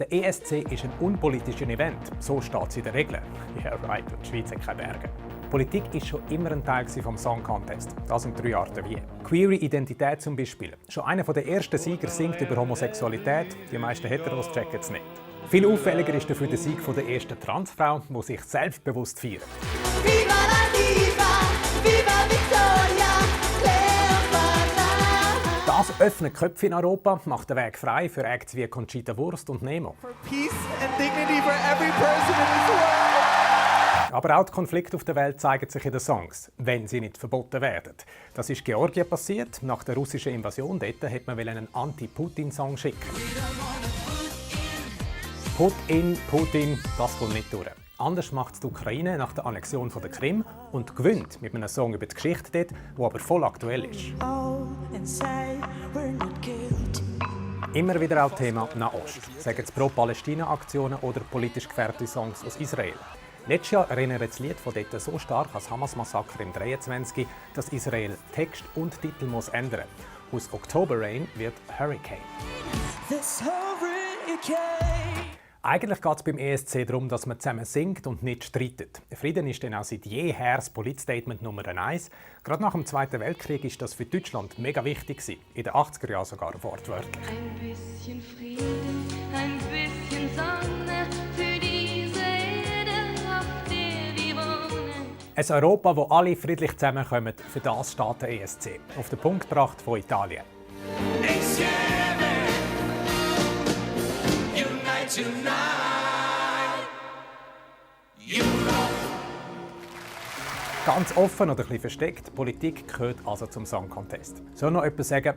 Der ESC ist ein unpolitisches Event, so steht es in den Regeln. Yeah right, und die Schweiz hat keine Berge. Politik ist schon immer ein Teil vom Song Contest. Das sind 3 Arten wie. Queere Identität zum Beispiel. Schon einer der ersten Sieger singt über Homosexualität, die meisten Heteros checken es nicht. Viel auffälliger ist dafür der Sieg der ersten Transfrau, die sich selbstbewusst feiert. Viva la diva, viva Victoria, Cleopatra. Das öffnet Köpfe in Europa, macht den Weg frei für Acts wie Conchita Wurst und Nemo. For peace and dignity for every person in this world. Aber auch die Konflikte auf der Welt zeigen sich in den Songs, wenn sie nicht verboten werden. Das ist Georgien passiert. Nach der russischen Invasion dort wollte man einen Anti-Putin-Song schicken. Putin, das kommt nicht durch. Anders macht es die Ukraine nach der Annexion von der Krim und gewinnt mit einem Song über die Geschichte dort, der aber voll aktuell ist. Immer wieder auch Thema Nahost. Sagen es Pro-Palästina-Aktionen oder politisch gefärbte Songs aus Israel. Letztes Jahr erinnert das Lied von dort so stark an das Hamas-Massaker im 23, dass Israel Text und Titel muss ändern. Aus October Rain wird Hurricane. Eigentlich geht es beim ESC darum, dass man zusammen singt und nicht streitet. Frieden ist dann auch seit jeher das Polit-Statement Nummer 1. Gerade nach dem Zweiten Weltkrieg ist das für Deutschland mega wichtig, in den 80er Jahren sogar wortwörtlich. Ein bisschen Frieden, ein bisschen Sonne für diese Erde, auf der wir wohnen. Ein Europa, wo alle friedlich zusammenkommen, für das steht der ESC. Auf den Punkt gebracht von Italien. Ganz offen oder ein bisschen versteckt, Politik gehört also zum Song Contest. Soll noch jemand sagen,